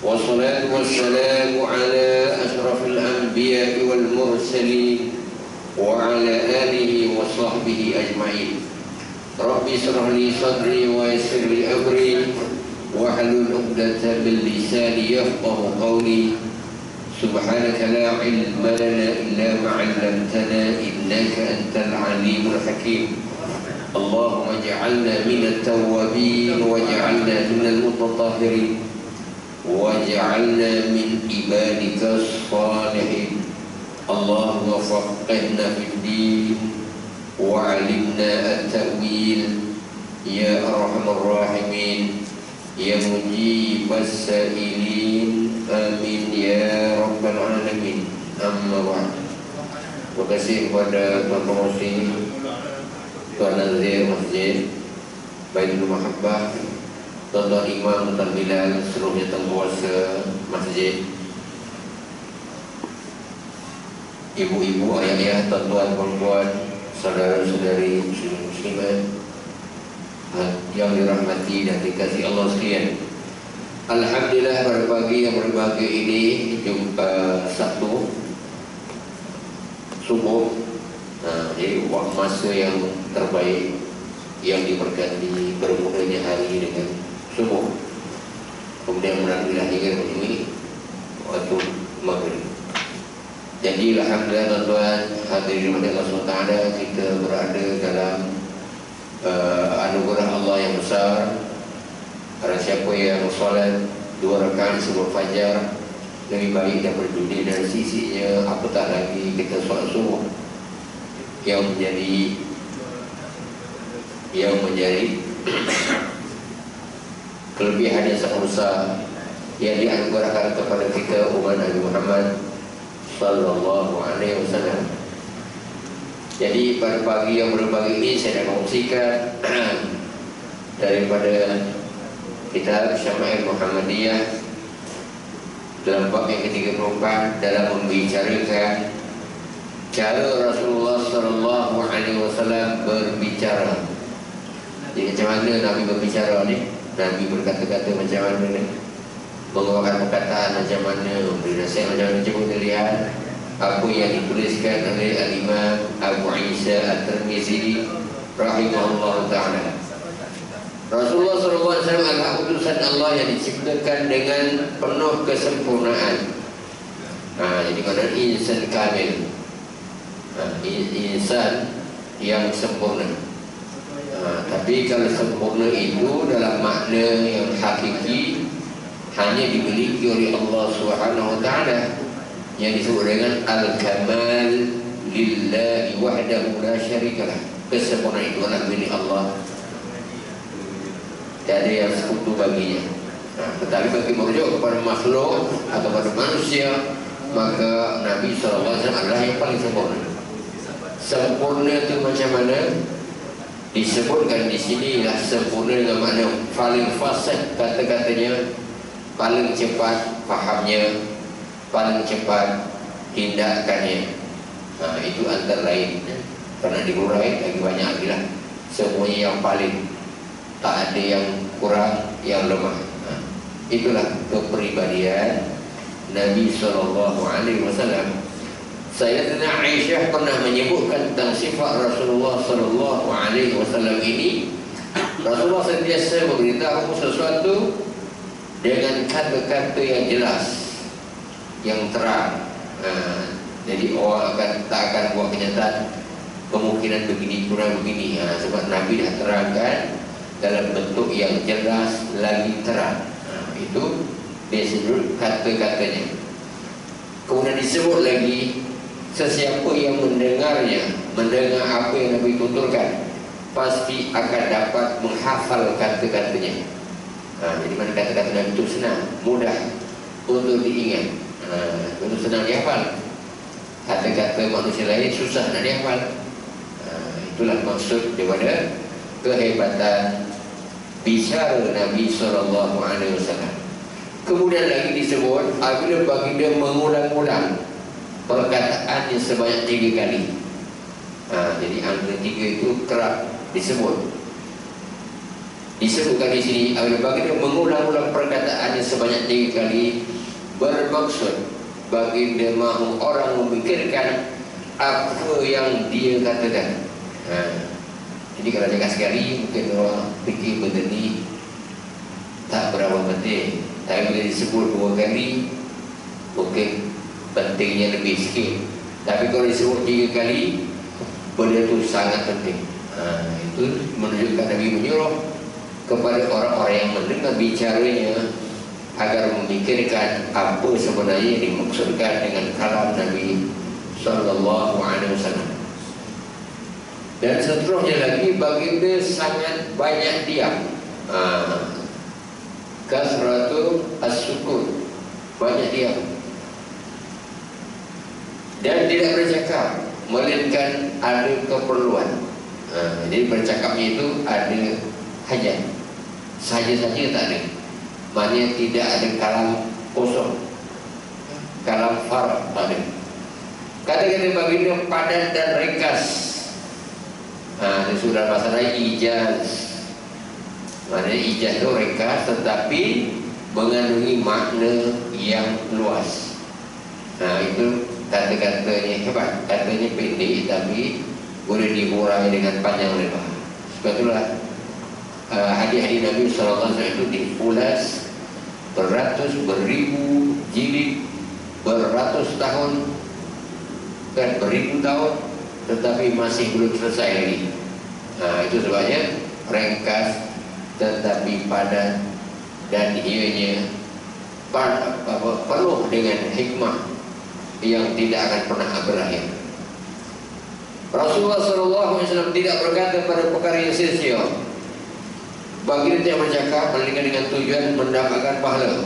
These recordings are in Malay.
والصلاة والسلام على أشرف الأنبياء والمرسلين وعلى آله وصحبه أجمعين. رب اشرح لي صدري ويسر لي أمري واحلل عقدة من لساني يفقه قولي. سبحانك لا علم لنا إلا ما علمتنا إنك أنت العليم الحكيم. اللهم اجعلنا من التوابين واجعلنا من المتطهرين واجعلنا من عبادك الصالحين. اللهم فقهنا في الدين وعلمنا التأويل يا أرحم الراحمين يا مجيب السائلين آمين يا رب العالمين. Amma ba'd. Terima kasih kepada Tuan Pengurusi, Tuan Nazir Masjid Baitul Mahabbah, Tuan Imam, Tuan Bilal, seluruhnya tengkuasa masjid, ibu-ibu, ayah-ayah, tuan-tuan, puan-puan, saudara-saudari muslimat yang dirahmati dan dikasihi Allah sekalian. Alhamdulillah, pada pagi yang berbahagia ini, jumpa Sabtu subuh, jadi masa yang terbaik yang diberkati bermulanya hari dengan subuh, kemudian menantilah hingga ini waktu maghrib. Jadi alhamdulillah tuan-tuan hadirin Allah SWT, kita berada dalam anugerah Allah yang besar. Para siapa yang solat 2 rakaat sebelum fajar lebih baik daripada dunia dan sisinya, apatah lagi kita solat subuh yang menjadi kelebihan yang sangat besar yang dianugerahkan kepada kita umat Nabi Muhammad sallallahu alaihi wasallam. Jadi pada pagi yang berbahagia ini saya nak kongsikan daripada kitab Syama'il Muhammadiyah dalam bab yang ke-34 dalam membicarakan cara Rasulullah sallallahu alaihi wasallam berbicara. Jadi macam mana Nabi berbicara ni? Nabi berkata-kata macam mana ni? Mengeluarkan perkataan macam mana? Memberi nasihat macam mana? Cuba kita lihat apa yang dituliskan oleh Al-Imam Abu Isa At-Tirmizi rahimahullah ta'ala. Rasulullah SAW adalah utusan Allah yang diciptakan dengan penuh kesempurnaan. Jadi mana insan kamil, insan yang sempurna. Tapi kalau sempurna itu dalam makna yang hakiki hanya dimiliki oleh Allah Subhanahu Wa Taala, yang disebut dengan al-kamal lillahi wahdahu la syarikalah. Kesempurnaan itu adalah milik Allah, tidak ada yang sekutu baginya. Tetapi bagi merujuk kepada makhluk atau kepada manusia, maka Nabi SAW adalah yang paling sempurna. Sempurna itu macam mana? Disebutkan di sini lah sempurna dengan makna paling fasih kata-katanya, paling cepat fahamnya, paling cepat tindakannya. Itu antara lain. Karena diurai lagi banyak lagi lah. Semuanya yang paling, tak ada yang kurang, yang lemah. Itulah kepribadian Nabi SAW. Sayyidatina Aisyah pernah menyebutkan tentang sifat Rasulullah SAW ini. Rasulullah sentiasa memberitahu sesuatu dengan kata-kata yang jelas, yang terang. Jadi orang tak akan buat kenyataan kemungkinan begini kurang begini. Sebab Nabi dah terangkan dalam bentuk yang jelas lagi terang. Itu disebut kata-katanya. Kemudian disebut lagi, sesiapa yang mendengarnya, mendengar apa yang Nabi tuturkan, pasti akan dapat menghafal kata-katanya. Jadi mana kata-kata Nabi itu senang, mudah untuk diingat, untuk senang dihafal. Kata-kata manusia lain susah nak dihafal. Itulah maksud daripada kehebatan bicara Nabi SAW. Kemudian lagi disebut apabila baginda mengulang-ulang perkataan yang sebanyak 3 kali. Jadi angka 3 itu kerap disebut. Disebutkan di sini baginda mengulang-ulang perkataannya sebanyak 3 kali, bermaksud baginda mahu orang memikirkan apa yang dia katakan. Jadi kalau cakap sekali mungkin orang fikir benda ni tak berapa penting, tapi bila disebut 2 kali mungkin pentingnya lebih sikit. Tapi kalau disebut 3 kali, benda itu sangat penting. Itu menunjukkan Nabi menyuruh kepada orang-orang yang mendengar bicaranya agar memikirkan apa sebenarnya yang dimaksudkan dengan kalam Nabi sallallahu alaihi wasallam. Dan seterusnya lagi, baginda sangat banyak diam. Kasratu as-sukun, banyak diam. Dan tidak bercakap, melainkan ada keperluan. Jadi bercakapnya itu ada hajat, saja-saja tak ada. Maknanya tidak ada kalam kosong, kalam farad tak ada. Kata-kata baginda padat dan ringkas. Itu sudah bahasa lain ijaz. Maknanya ijaz itu ringkas tetapi mengandungi makna yang luas. Itu kata-katanya hebat. Katanya pendek tapi boleh diurai dengan panjang lebar. Sebab itulah hadis-hadis Nabi SAW itu diulas beratus, beribu jilid, beratus tahun dan beribu tahun, tetapi masih belum selesai lagi. Itu sebabnya ringkas tetapi padat dan ianya penuh dengan hikmah yang tidak akan pernah berakhir. Rasulullah SAW tidak berkata pada perkara yang sia-sia. Baginda yang bercakap melainkan dengan tujuan mendapatkan pahala.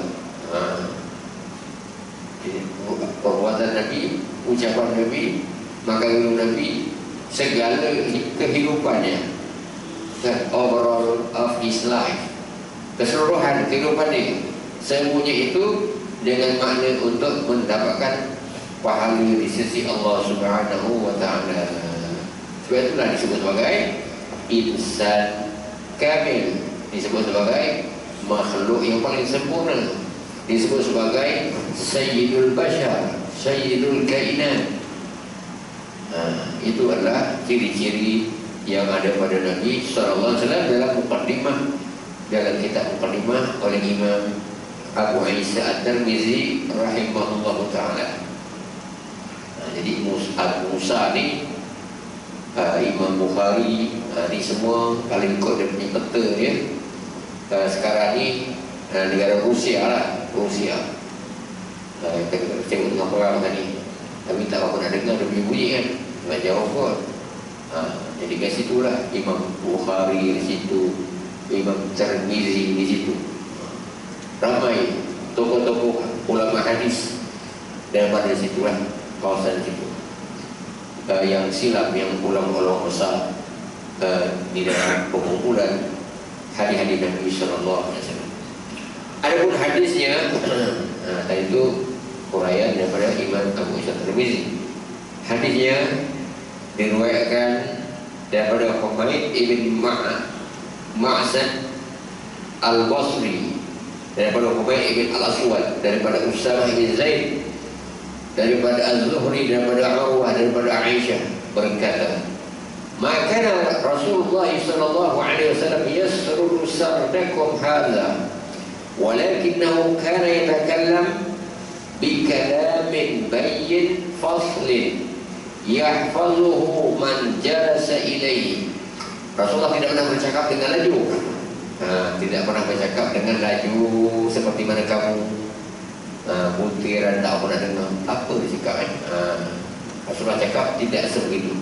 Perbuatan Nabi, ucapan Nabi, maka Nabi segala kehidupannya, overall of his life, keseluruhan kehidupan dia, semuanya itu dengan makna untuk mendapatkan pahala di sisi Allah Subhanahu wa Ta'ala. Sebab itulah disebut sebagai insan kamil, disebut sebagai makhluk yang paling sempurna, disebut sebagai sayyidul bashar, sayyidul kainat. Itu adalah ciri-ciri yang ada pada Nabi SAW dalam muqaddimah, dalam kitab muqaddimah oleh Imam Abu Isa At-Tirmizi rahimahullahu ta'ala. Jadi Abu Musa ni, Imam Bukhari, ni semua kalau ikut dia punya peta dia, sekarang ni negara Rusia lah, Rusia. Kita tengok dengan perang tadi, tapi tak apa nak dengar dia punya bunyi kan, tak jauh pun. Jadi kat situ lah Imam Bukhari di situ, Imam Tirmizi di situ, ramai tokoh-tokoh ulama hadis daripada situ lah, kawasan situ. Yang silap, yang ulama-ulama besar di dalam pengumpulan hadis-hadis Nabi sallallahu alaihi wasallam. Adapun hadisnya, tadi itu uraian daripada Imam Abu Isa Tirmizi. Hadisnya diriwayatkan daripada Humaid ibn Ma'sad al-Basri, daripada Humaid ibn al-Aswad, daripada Usamah ibn Zaid, daripada Az-Zuhri, daripada Urwah, daripada Aisyah berkata, "Maka Rasulullah sallallahu alaihi wasallam yasrudu sardakum hadza, walakinahu kana yatakallam bi kalamin bayyin faslin yahfazuhu man jalasa ilaihi." Rasulullah tidak pernah bercakap dengan laju. Tidak pernah bercakap dengan laju seperti mana kamu butiran tak pernah dengar apa dia cakap kan. Rasulullah cakap tidak sebegitu.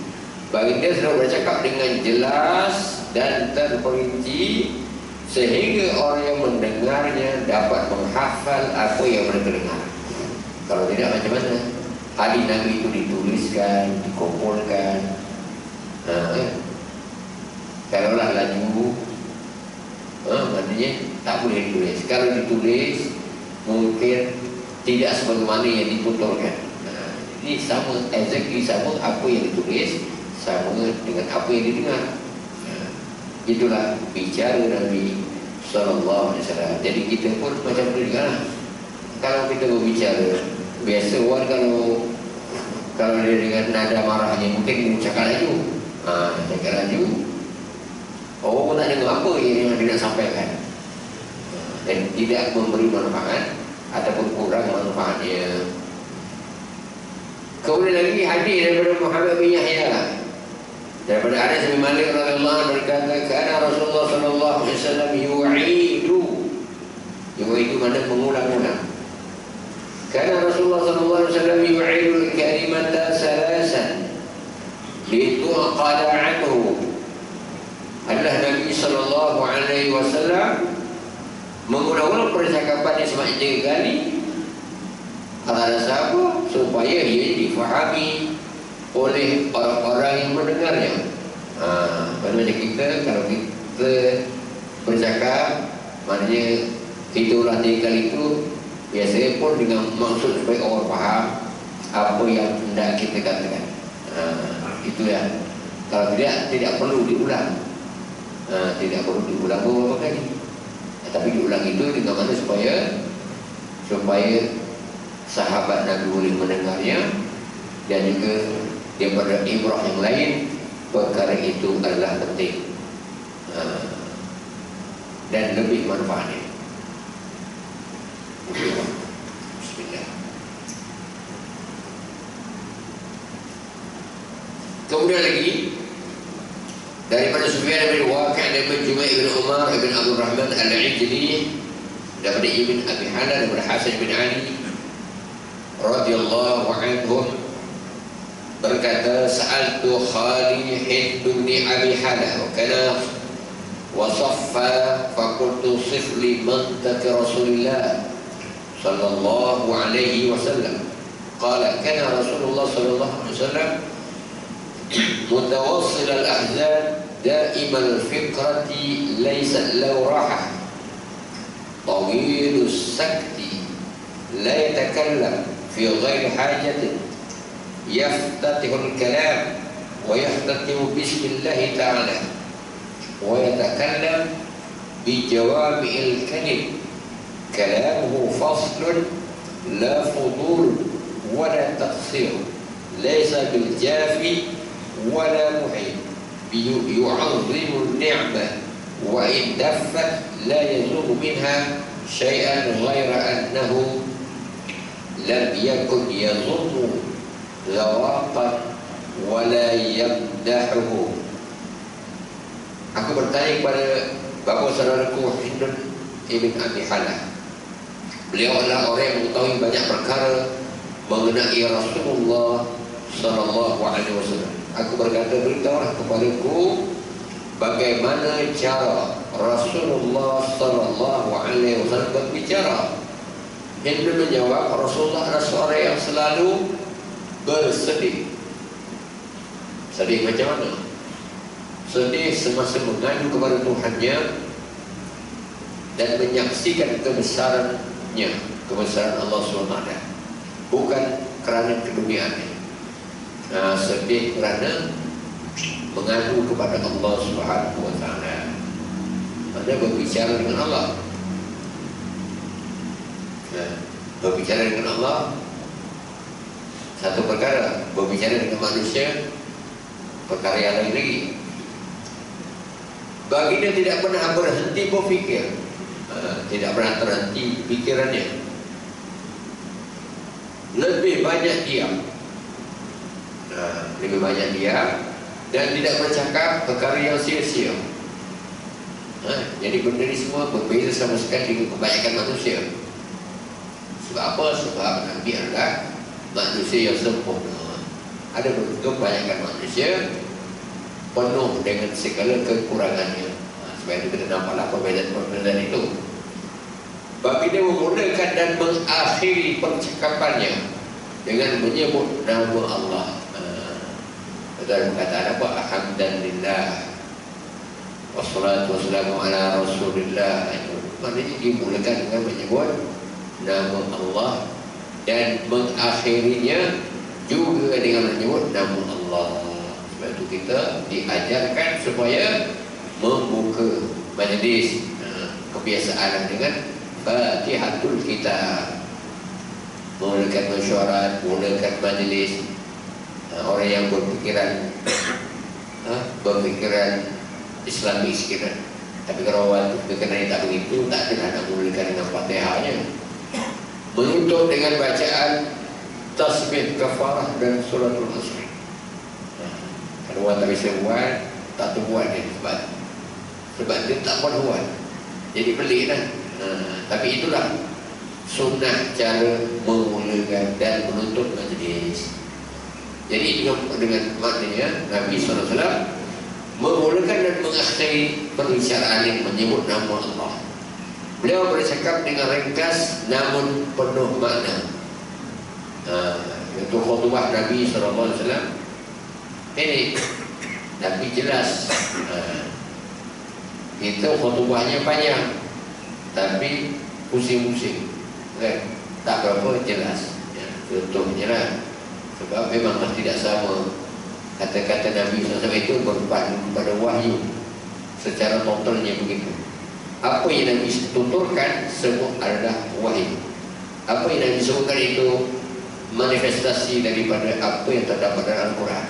Baginda selalu bercakap dengan jelas dan terperinci sehingga orang yang mendengarnya dapat menghafal apa yang mereka dengar. Kalau tidak macam mana? Hadis Nabi itu dituliskan, dikumpulkan. Kalaulah laju, maknanya tak boleh ditulis. Kalau ditulis mungkin tidak sebagaimana yang dituturkan. Jadi sama, exactly sama apa yang ditulis, sama dengan apa yang didengar. Itulah bicara Nabi sallallahu alaihi wasallam. Jadi kita pun macam tu juga lah. Kalau kita berbicara biasa orang kalau dia dengan nada marahnya mungkin dia cakap laju. Cakap laju. Orang pun tak dengar apa yang dia nak sampaikan. Dan tidak memberi manfaat ataupun kurang manfaatnya. Kemudian lagi hadis daripada Muhammad bin Yahya daripada Anas bin Malik radhiyallahu anhu berkata, "Kana Rasulullah sallallahu alaihi wasallam yu'idu mana mengulang-ulang. Kana Rasulullah sallallahu alaihi wasallam yu'idu al-kalimata salasan lituqala anhu." Adalah Nabi sallallahu alaihi wasallam mengulang-ulang percakapannya sebanyak 3 kali. Alasan apa? Supaya ia difahami oleh orang-orang yang mendengarnya. Maknanya kita, kalau kita bercakap, maknanya kita ulang 3 kali itu biasanya pun dengan maksud supaya orang faham apa yang hendak kita katakan. Itu ya. Kalau tidak perlu diulang. Tidak perlu diulang beberapa kali. Tapi diulang itu dengan mana supaya sahabat Nabi boleh mendengarnya, dan juga daripada ibrah yang lain, perkara itu adalah penting dan lebih manfaatnya. Bismillah. Kemudian lagi daripada Sufyan bin Waqi' daripada Jumaih bin Umar bin Abdul Rahman Al-Ijli daripada Ibn Abi Hala daripada Hasan bin Ali radhiyallahu anhum berkata, "Sa'altu Khalid bin Abi Hala wa kana wasaffa faqultu sif li mantak Rasulullah sallallahu alaihi wasallam." Qala kana Rasulullah sallallahu alaihi wasallam متواصل الأحزان دائم الفكرة ليس له راحة طويل السكت لا يتكلم في غير حاجة يفتتح الكلام ويختتم بسم الله تعالى ويتكلم بجوامع الكلم كلامه فصل لا فضول ولا تقصير ليس بالجافي ولا محيط يعظم النعمة وإن دفت لا يزول منها شيئا غير أنه لم يكن يظن ذواقا ولا يمدحه. Aku bertanya kepada bapa saudaraku Hindun Ibn Abi Hala. Beliau adalah orang yang mengetahui banyak perkara mengenai Rasulullah sallallahu alaihi wasallam. Aku berkata, beritahulah kepadaku bagaimana cara Rasulullah sallallahu alaihi wasallam berbicara. Hindu menjawab, Rasulullah adalah seorang yang selalu bersedih. Sedih macam mana? Sedih semasa mengadu kepada Tuhannya dan menyaksikan kebesarannya, kebesaran Allah SWT, bukan kerana keduniaannya. Sedih kerana mengadu kepada Allah Subhanahu wa taala. Anda berbicara dengan Allah. Berbicara dengan Allah satu perkara, berbicara dengan manusia perkara yang lain lagi. Baginda tidak pernah berhenti berfikir, tidak pernah terhenti pikirannya. Lebih banyak diam, lebih banyak diam dan tidak bercakap perkara yang sia-sia. Jadi benda ni semua berbeza sama sekali dengan kebanyakan manusia. Sebab apa? Sebab Nabi adalah manusia yang sempurna. Ada kebanyakan manusia penuh dengan segala kekurangannya. Sebab itu kita nampaklah perbezaan itu. Baginda memulakan dan mengakhiri percakapannya dengan menyebut nama Allah. Dan perkataan apa? Alhamdulillah wassalatu wassalamu ala Rasulillah. Maknanya dimulakan dengan menyebut nama Allah dan mengakhirinya juga dengan menyebut nama Allah. Sebab itu kita diajarkan supaya membuka majlis kebiasaan dengan Fatihatul Kitab, menggunakan mesyuarat, menggunakan majlis. Orang yang berpikiran Islamis kira. Tapi kalau orang berkenaan tak begitu, tak kena nak mulakan dengan Fatihahnya. Menutup dengan bacaan tasbih kafarah dan suratul asr. Kalau orang tak bisa buat, tak terbuat dia sebab dia tak buat. Jadi peliklah. Tapi itulah sunnah cara memulakan dan menutup majlis. Jadi dengan maknanya Nabi SAW memulakan dan mengakhiri perbicaraan yang menyebut nama Allah. Beliau bercakap dengan ringkas namun penuh makna. Itu khutbah Nabi SAW. Ini Nabi jelas. Itu khutbahnya panjang, tapi pusing-pusing, tak berapa jelas. Contohnya lah. Sebab memanglah tidak sama kata-kata Nabi SAW itu berpadu pada wahyu secara totalnya begitu. Apa yang Nabi tuturkan semua adalah wahyu. Apa yang Nabi sebutkan itu manifestasi daripada apa yang terdapat dalam Al-Quran.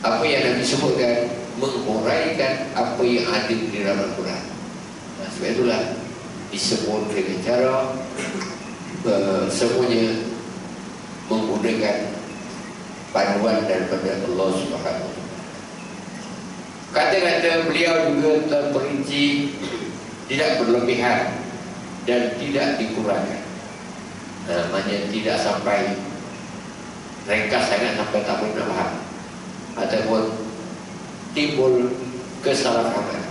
Apa yang Nabi sebutkan menguraikan apa yang ada di dalam Al-Quran. Sebab itulah disebut dengan cara semuanya menggunakan panduan daripada Allah Subhanahu. Kata-kata beliau juga terperinci, tidak berlebihan dan tidak dikurangkan. Maksudnya tidak sampai ringkas sangat sampai tak boleh nak faham ataupun timbul kesalahpahaman.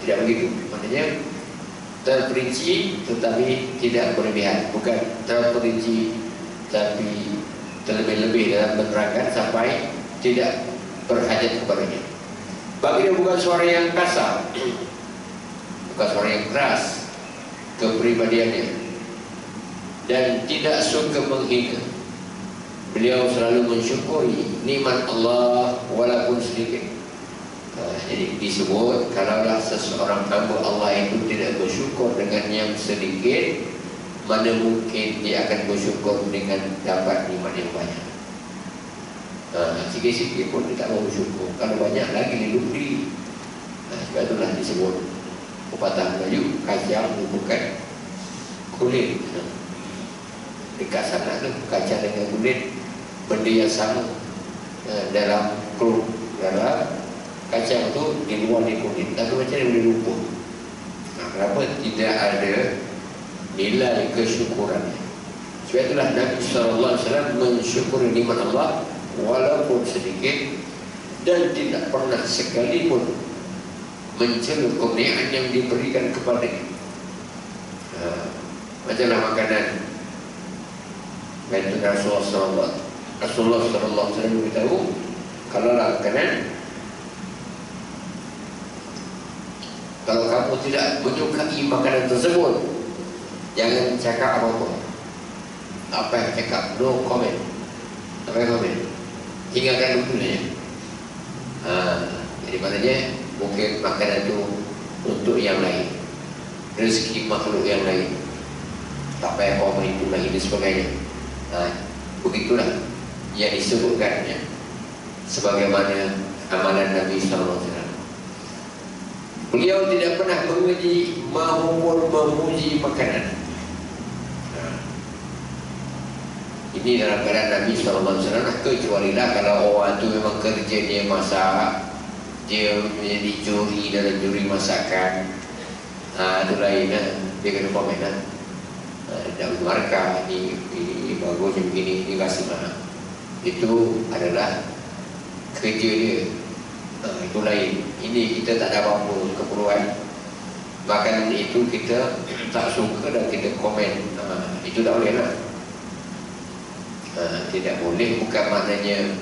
Tidak begitu. Maksudnya terperinci tetapi tidak berlebihan, bukan terperinci tapi terlebih-lebih dalam menerangkan sampai tidak berhajat kepadanya. Bagi dia bukan suara yang kasar, bukan suara yang keras kepribadiannya, dan tidak suka menghina. Beliau selalu mensyukuri nikmat Allah walaupun sedikit. Jadi disebut kalaulah seseorang hamba Allah itu tidak bersyukur dengan yang sedikit, mana mungkin dia akan bersyukur dengan dapat nikmat yang banyak. Sikit-sikit pun dia tak mau bersyukur. Kalau banyak lagi dia lupa. Sebab itulah disebut pepatah Melayu, kacang bukan kulit. Dekat sana tu kacang dengan kulit benda yang sama. Dalam kacang tu di luar di kulit, tapi macam dia boleh lupa. Kenapa tidak ada nilai kesyukuran? Sebab itulah Nabi SAW mensyukuri nikmat Allah walaupun sedikit, dan tidak pernah sekalipun mencela kurniaan yang diberikan kepadanya. Macamlah makanan. Itu Rasulullah SAW beritahu, kalau makanan, kalau kamu tidak menyukai makanan tersebut, jangan cakap apa-apa. Apa yang cakap? No comment. Apa yang komen? Tinggalkan dulu ya. Jadi maknanya mungkin makanan itu untuk yang lain, rezeki makhluk yang lain. Tak payah komen itu lagi dan sebagainya. Begitulah yang disebutkan ya, sebagaimana amalan Nabi SAW. Beliau tidak pernah menguji maupun memuji makanan. Ini dalam keadaan Nabi SAW, kecuali lah kalau orang tu memang kerja dia masak, dia menjadi juri dalam juri masakan. Itu lain lah, dia kena komen lah. Dan markah ini bagusnya begini, ini kasih mana. Itu adalah kerja dia. Itu lain. Ini kita tak ada apa-apa keperluan. Makanan itu kita tak suka dan kita komen. Itu tak boleh lah. Tidak boleh, bukan maknanya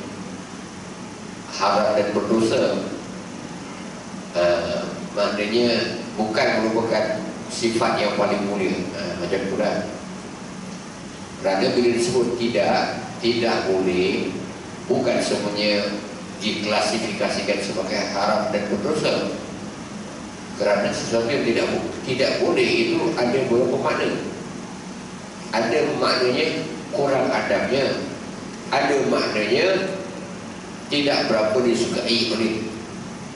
haram dan berdosa. Maknanya bukan merupakan sifat yang paling mulia. Macam tu lah. Kerana bila disebut tidak boleh, bukan semuanya diklasifikasikan sebagai haram dan berdosa. Kerana sesuatu yang tidak tidak boleh itu ada beberapa makna. Ada maknanya kurang adabnya, ada maknanya tidak berapa disukai oleh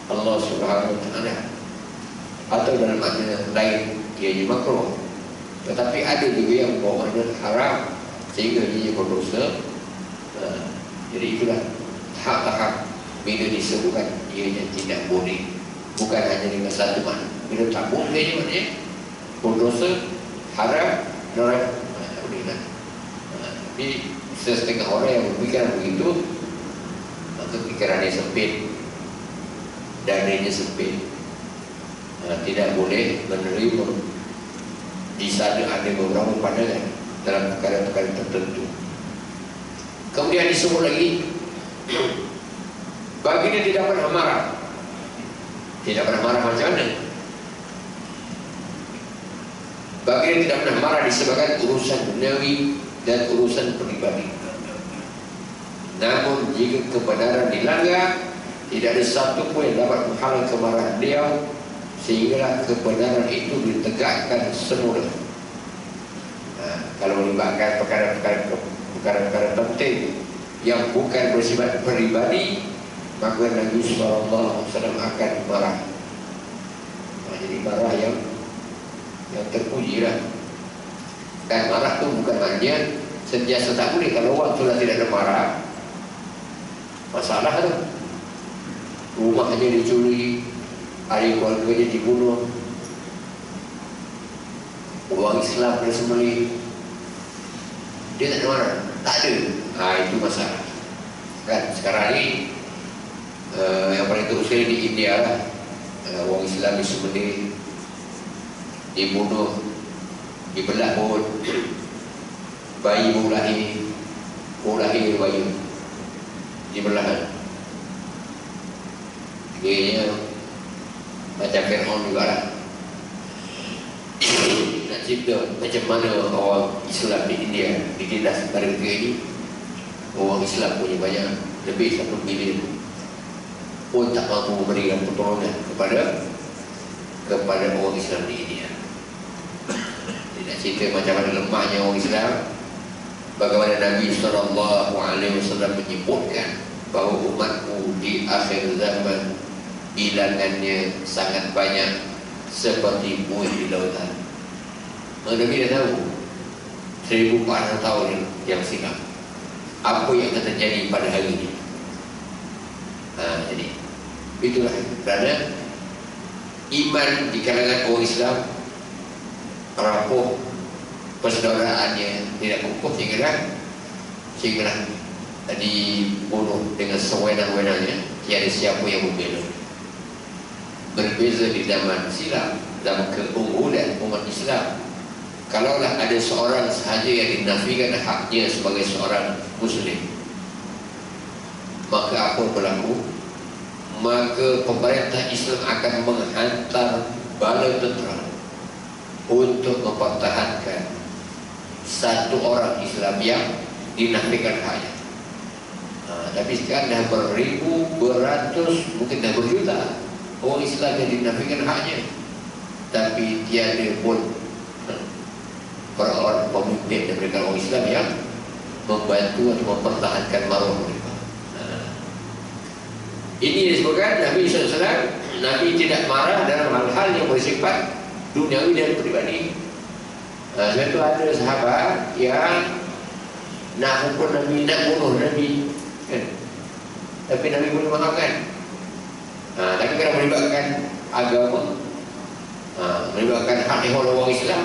Allah Subhanahu Wa Taala, atau dalam makna lain dia makruh. Tetapi ada juga yang bawa makna haram sehingga dia berdosa. Jadi itulah tahap-tahap bila disebutkan ianya tidak boleh, bukan hanya dengan satu makna. Bila tak boleh je maknanya berdosa, haram, neraka, bolehlah. Tapi setengah orang yang berfikiran begitu, maka fikirannya sempit, dananya sempit, tidak boleh menerima di sana ada beberapa pandangan dalam perkara-perkara tertentu. Kemudian disebut lagi baginda tidak pernah marah. Tidak pernah marah macam mana? Baginda tidak pernah marah disebabkan urusan duniawi dan urusan pribadi. Namun jika kebenaran dilanggar, tidak ada satu pun yang dapat menghalang kemarahan beliau, sehinggalah kebenaran itu ditegakkan semula. Kalau melibatkan perkara-perkara penting yang bukan bersifat pribadi, maka Nabi SAW akan marah. Jadi marah yang terpuji lah. Dan marah itu bukan maknanya sentiasa tak boleh. Kalau orang sudah tidak ada marah, masalah tu. Rumahnya dicuri, ahli keluarganya dibunuh, orang Islam bersembelih, dia tak ada marah, tak ada. Itu masalah. Kan sekarang ni yang paling terusir di India lah, orang Islam disembelih, dibunuh, dibelah pun, bayi baru lahir bayi dibelah. Dia macam Fir'aun juga lah. Nak cerita macam mana orang Islam di India ditindas pada ketika ini. Orang Islam punya banyak, lebih 1 bilion pun tak mampu memberikan pertolongan kepada orang Islam di India. Tidak cerita macam mana lemahnya orang Islam, bagaimana Nabi SAW menyebutkan bahawa umatku di akhir zaman bilangannya sangat banyak seperti buih di lautan. Nabi dah tahu 1400 tahun yang silam apa yang akan terjadi pada hari ini. Jadi itulah kerana iman di kalangan orang Islam rapuh, persaudaraannya tidak kukuh, sehinggalah dibunuh dengan sewenang-wenangnya, tiada siapa yang membela. Berbeza di zaman silam, zaman keunggulan umat Islam, kalaulah ada seorang sahaja yang dinafikan haknya sebagai seorang Muslim, maka apa berlaku? Maka pemerintah Islam akan menghantar bala tentera untuk mempertahankan satu orang Islam yang dinafikan haknya. Tapi sekarang dah beribu, beratus, mungkin dah berjuta orang Islam yang dinafikan haknya, tapi tiada pun orang pemimpin daripada orang Islam yang membantu atau mempertahankan maruah mereka. Ini disebutkan Nabi SAW, Nabi tidak marah dalam hal-hal yang bersifat duniawi dan pribadi. Sebab itu ada sahabat yang nak hukum Nabi, nak bunuh Nabi, kan? Tapi Nabi boleh maafkan. Tapi kalau melibatkan agama, melibatkan hak orang Islam,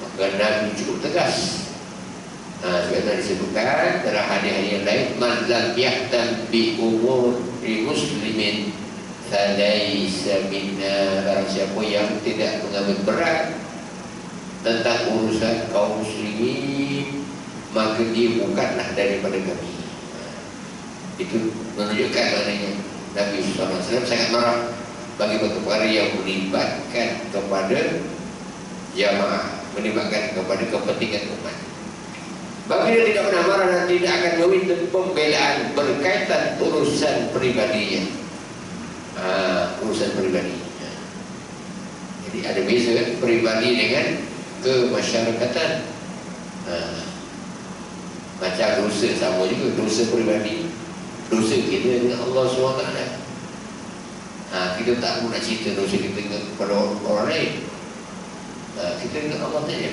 maka Nabi cukup tegas. Sebab itu disebutkan dalam hadis-hadis yang lain, man lam yahtam bi umur muslimin falaysa minna. Barang siapa yang tidak mengambil berat tentang urusan kaum muslimin, maka dia bukanlah daripada kami. Itu menunjukkan maknanya Nabi SAW sangat marah bagi perkara yang melibatkan kepada jamaah, melibatkan kepada kepentingan umat. Bagi dia tidak pernah marah dan tidak akan meminta pembelaan berkaitan urusan pribadinya. Urusan pribadi. Jadi ada beza peribadi dengan kemasyarakatan. Macam dosa sama juga, dosa peribadi, dosa kita dengan Allah SWT. Kita tak perlu nak cerita dosa kita kepada orang lain. Kita dengan Allah saja.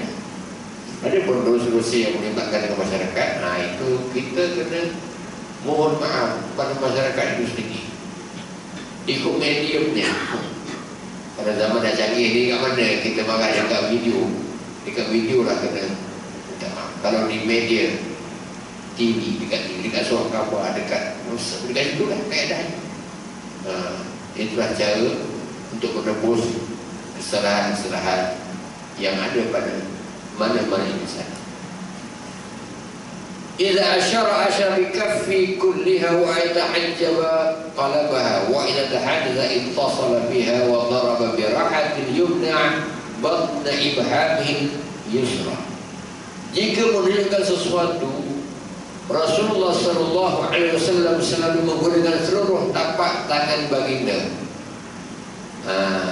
Ada pun dosa-dosa yang melibatkan dengan masyarakat, itu kita kena mohon maaf pada masyarakat itu sendiri. Ikut media punya. Pada zaman dah canggih ni, kat mana kita marah dekat video? Dekat video lah kena minta maaf. Kalau di media TV, dekat suara khabar, dekat situ lah keadaannya. Itulah cara untuk menebus kesalahan-kesalahan yang ada pada mana-mana insan. Idza asyara bikaffi kulliha wa ta'ajjaba qalabaha wa idza tahaddatha ittasala biha wa daraba bi rahatin yumna batna ibhamihi yusra. Jika menunjukkan sesuatu, Rasulullah sallallahu alaihi wasallam selalu menggunakan seluruh tapak tangan baginda.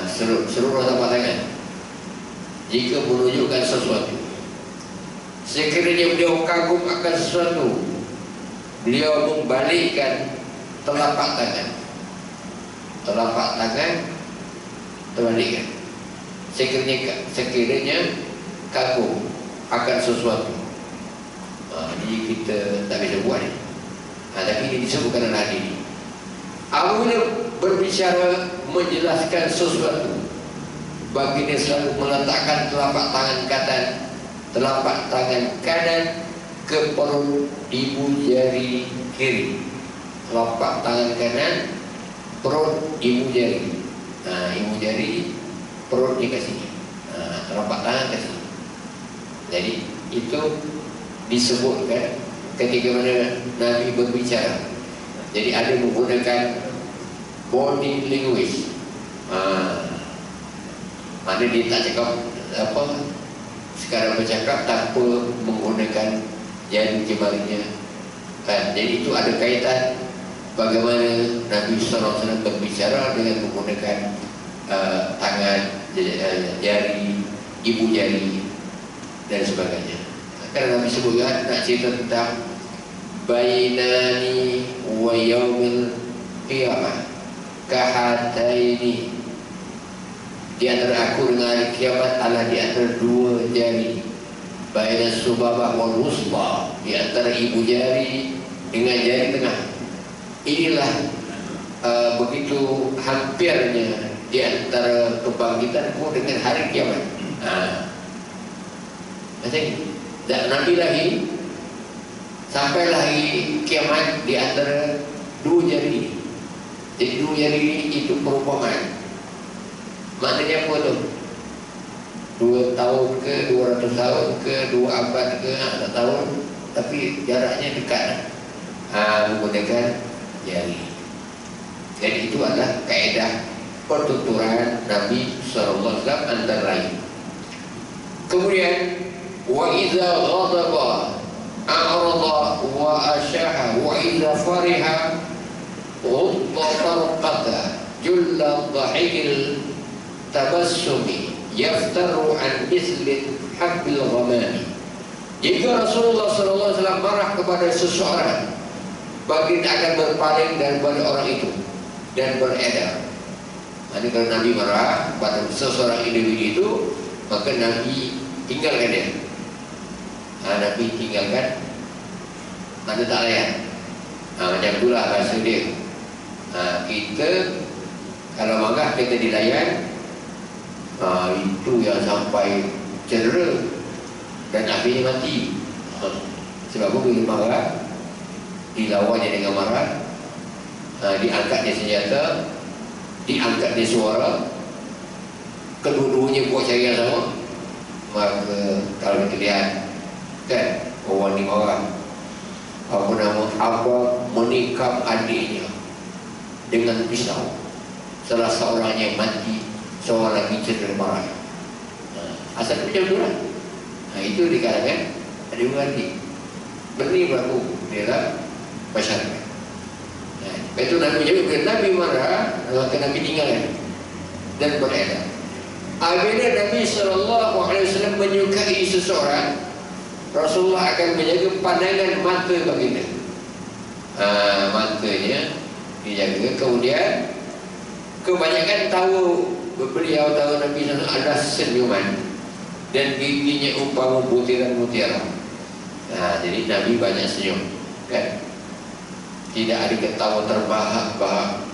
Seluruh tapak tangan. Jika menunjukkan sesuatu, sekiranya beliau kagum akan sesuatu, beliau membalikkan telapak tangan. Telapak tangan terbalikkan. Sekiranya kagum akan sesuatu. Jadi kita tak bisa buat ni. Tapi ini disebutkan dalam hadis ini. Apabila berbicara menjelaskan sesuatu, baginda selalu meletakkan telapak tangan kanan ke perut ibu jari kiri. Telapak tangan kanan, perut ibu jari. Ibu jari, perut ni kat sini. Telapak tangan kat sini. Jadi itu disebutkan ketika mana Nabi berbicara. Jadi ada menggunakan body language. Mana dia tak cakap sekarang bercakap tanpa menggunakan jari jemarinya. Jadi itu ada kaitan bagaimana Nabi SAW berbicara dengan menggunakan tangan, jari, ibu jari dan sebagainya. Karena Nabi sebutkan nak cerita tentang bainani wa yaumil qiyamah kahataini, di antara aku dengan hari kiamat adalah di antara dua jari. Baina subabah wal wusba, di antara ibu jari dengan jari tengah. Inilah begitu hampirnya di antara kebangkitanku dengan hari kiamat. Macam ini. Dan Nabi lagi sampai lagi kiamat di antara dua jari ini. Jadi dua jari ini itu perumpamaan. Maknanya apa tu? 2 tahun ke, 200 tahun ke, 2 abad ke, tak tahu. Tapi jaraknya dekat. Menggunakan jari. Jadi itu adalah kaedah pertuturan Nabi SAW antara lain. Kemudian wa idza ghadaba a'rada wa asyaha wa idza fariha ghadda tarqata julla dhahil tabassumi yaftaru an misli habbil ghamami. Jika Rasulullah SAW marah kepada seseorang, baginda akan berpaling daripada orang itu dan beredar. Jadi kalau Nabi marah kepada seseorang individu itu, maka Nabi tinggalkan dia. Nabi tinggalkan, mana tak layan. Macam itulah bahasa dia. Kita kalau marah kita dilayan, itu yang sampai cedera dan akhirnya mati. Sebab apa? Bila marah, dilawannya dengan marah, diangkatnya senjata, diangkatnya suara, kedua-duanya buat cara yang sama. Maka kalau kita lihat kan, orang ni marah, abang menikam adiknya dengan pisau. Salah seorangnya mati, seorang lagi cedera marah. Asal macam tu lah. Itu dikatakan ada berarti beri berlaku dalam masyarakat. Itu Nabi jawab, Nabi marah, maka Nabi tinggalkan dan beredar. Apabila Nabi SAW menyukai seseorang, Rasulullah akan menjaga pandangan mata baginda. Matanya dijaga. Kemudian kebanyakan tahu beliau tahu Nabi SAW adalah senyuman dan giginya umpama butiran-butiran. Jadi Nabi banyak senyum, kan? Tidak ada ketawa terbahak-bahak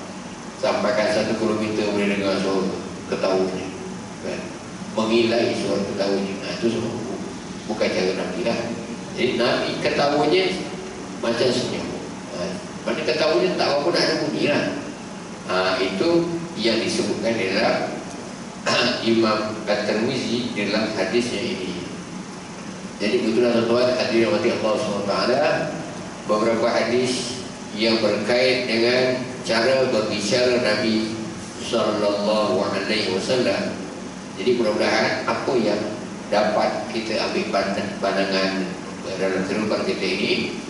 sampaikan 1 kilometer boleh dengar suara ketawanya, kan? Mengilai suara ketawanya. Itu semua bukan cara Nabi lah. Jadi Nabi ketawanya macam senyum. Mana ketawanya tak apa nak ada bunyi lah. Itu yang disebutkan dalam Imam At-Tirmizi dalam hadisnya ini. Jadi begitulah tuan-tuan hadirin mati Allah SWT, beberapa hadis yang berkait dengan cara berbicara Nabi Sallallahu Alaihi Wasallam. Jadi mudah-mudahan apa yang dapat kita ambil pandangan dalam kehidupan kita ini,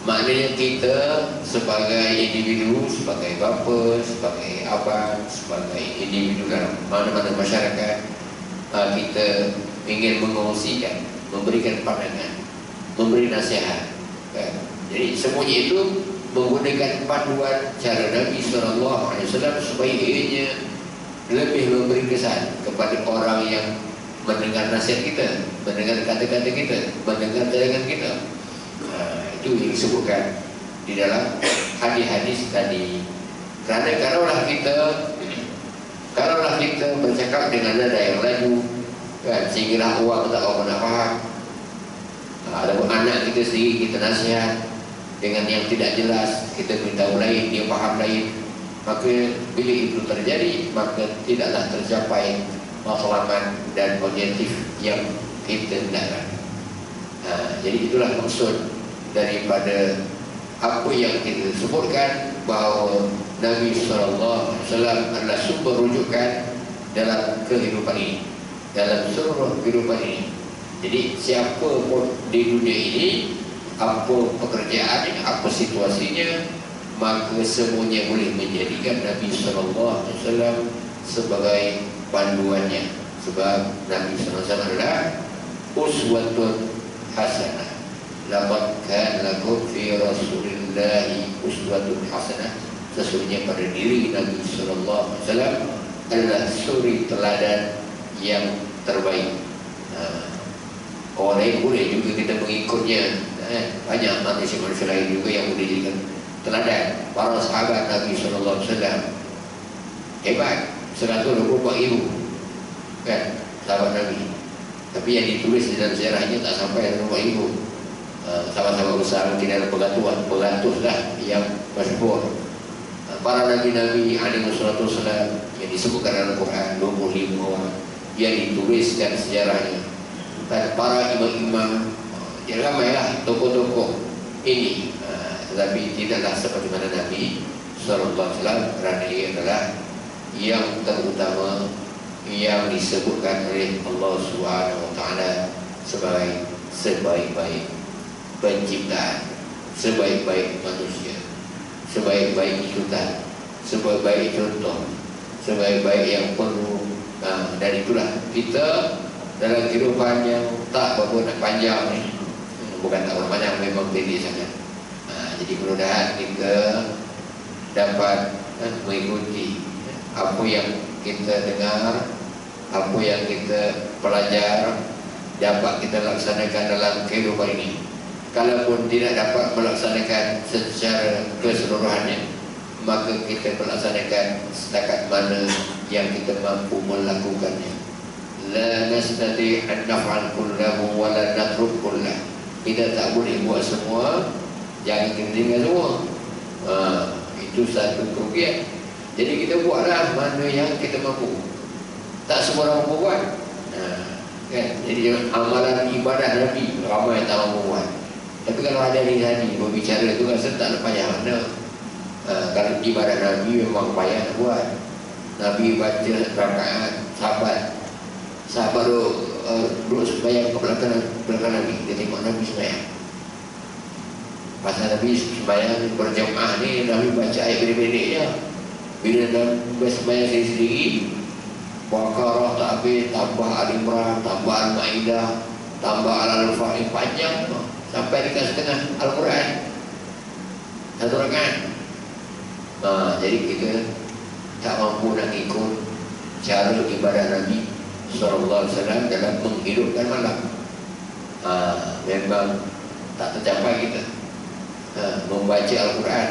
maknanya kita sebagai individu, sebagai bapa, sebagai abang, sebagai individu dalam mana-mana masyarakat, kita ingin mengongsikan, memberikan pandangan, memberi nasihat, kan? Jadi semuanya itu menggunakan panduan cara Nabi SAW supaya ianya lebih memberi kesan kepada orang yang mendengar nasihat kita, mendengar kata-kata kita, mendengar cadangan kita. Itu yang disebutkan di dalam hadis-hadis tadi. Kerana kalaulah kita bercakap dengan nada yang laju, kan, sehinggalah orang tak apa nak faham. Adapun anak kita sendiri kita nasihat dengan yang tidak jelas, kita beritahu lain, dia faham lain, maka bila itu terjadi, maka tidaklah tercapai matlamat dan objektif yang kita hendakkan. Jadi itulah maksud daripada apa yang kita sebutkan, bahawa Nabi SAW adalah sumber rujukan dalam kehidupan ini, dalam seluruh kehidupan ini. Jadi siapa pun di dunia ini, apa pekerjaannya, apa situasinya, maka semuanya boleh menjadikan Nabi SAW sebagai panduannya. Sebab Nabi SAW adalah uswatun hasanah. Laqad kana lakum fi Rasulillahi uswatun hasanah. Sesungguhnya pada diri Nabi SAW adalah suri teladan yang terbaik. Orang lain boleh juga kita mengikutnya. Banyak manusia-manusia lain juga yang boleh dijadikan teladan. Para sahabat Nabi SAW hebat, 124,000, kan, sahabat Nabi. Tapi yang ditulis di dalam sejarahnya tak sampai 24,000. Sahabat-sahabat besar tidak ada pengatus lah yang masyhur. Para nabi-nabi alaihi wassalam yang disebutkan dalam Quran 25 orang yang dituliskan sejarahnya. Dan para imam-imam, yang ramailah tokoh-tokoh ini, tetapi tidaklah seperti mana Nabi SAW, kerana ia adalah yang terutama yang disebutkan oleh Allah SWT sebagai sebaik-baik penciptaan, sebaik-baik manusia, sebaik-baik ikutan, sebaik-baik contoh, sebaik-baik yang perlu. Dan itulah kita dalam kehidupan yang tak berapa nak panjang ni, bukan tak berapa panjang, memang pendek sangat. Jadi mudah-mudahan kita dapat mengikuti apa yang kita dengar, apa yang kita pelajar, dapat kita laksanakan dalam kehidupan ini. Kalaupun tidak dapat melaksanakan secara keseluruhannya, maka kita melaksanakan setakat mana yang kita mampu melakukannya. La nastati an naf'al kullahu wa la natruk kullah. Kita tak boleh buat semua, jangan kita tinggal semua. Itu satu kerugian. Jadi kita buatlah mana yang kita mampu. Tak semua orang mampu buat, kan? Jadi amalan ibadah Nabi ramai yang tak mampu buat. Tapi kalau ada hadis berbicara itu rasa tak ada payah mana. Kalau ibadah Nabi memang payah nak buat. Nabi baca rakaat, sahabat duduk sembahyang ke belakang Nabi. Dia tengok Nabi sembahyang. Pasal Nabi sembahyang berjamaah ni, Nabi baca ayat pendek-pendek je. Bila Nabi sembahyang sendiri, Baqarah tak habis, tambah Al-Imran, tambah Al-Ma'idah, tambah Al-Fatihah, panjang sampai dekat setengah Al-Quran satu rakaat. Jadi kita tak mampu nak ikut cara ibadah Nabi SAW dalam menghidupkan malam. Memang tak tercapai kita. Membaca Al-Quran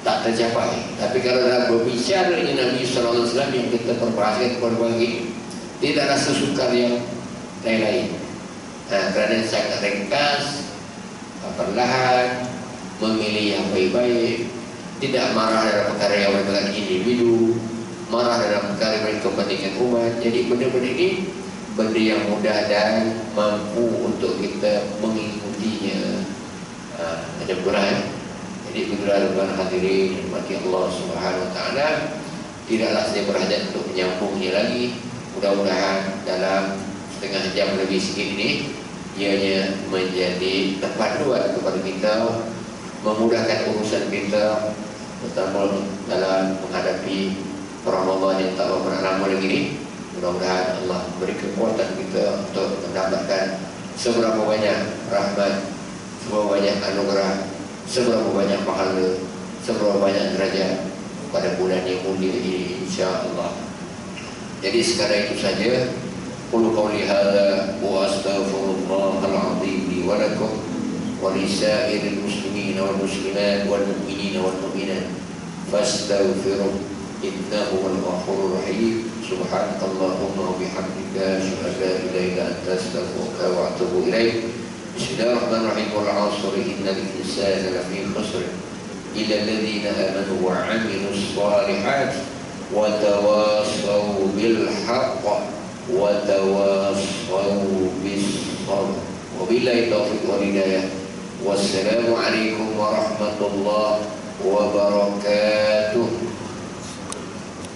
tak tercapai. Tapi kalau dalam berbicara dengan Nabi SAW yang kita perbahaskan kepada ini, tidaklah sesukar yang lain-lain. Kerana sangat ringkas, perlahan, memilih yang baik-baik, tidak marah dalam perkara yang merupakan individu, marah dalam perkara yang kepentingan umat. Jadi benda-benda ini benda yang mudah dan mampu untuk kita mengikutinya. Mudah-mudahan. Jadi begitulah tuan hadirin mati Allah Subhanahu Wa Taala, tidaklah saya berhajat untuk menyambungnya lagi. Mudah-mudahan dalam setengah jam lebih sikit ini ianya menjadi tempat buat kepada kita, memudahkan urusan kita, terutama dalam menghadapi Ramadan yang tak berapa lama lagi ini. Mudah-mudahan Allah beri kekuatan kita untuk mendapatkan seberapa banyak rahmat, seberapa banyak anugerah, seberapa banyak pahala, seberapa banyak derajat pada bulan yang mulia ini, insya-Allah. Jadi sekarang itu saja. Qul qawli hadza wa astaghfirullahal azim li wa lakum wa lisairil muslimin wal muslimat wal mu'minin wal mu'minat fastaghfiruh innahu wal ghafurur rahim. Subhanakallahumma wa bihamdika asyhadu an la ilaha illa anta astaghfiruka wa atubu ilaik. Bismillahirrahmanirrahim. Wal 'asri innal insana lafi khusr illa alladhina amanu wa 'amilus shalihat wa tawassaw bil haqq wa tawassaw bis sabr. Wabillahi taufiq wal hidayah. Wassalamu alaikum warahmatullahi wabarakatuh.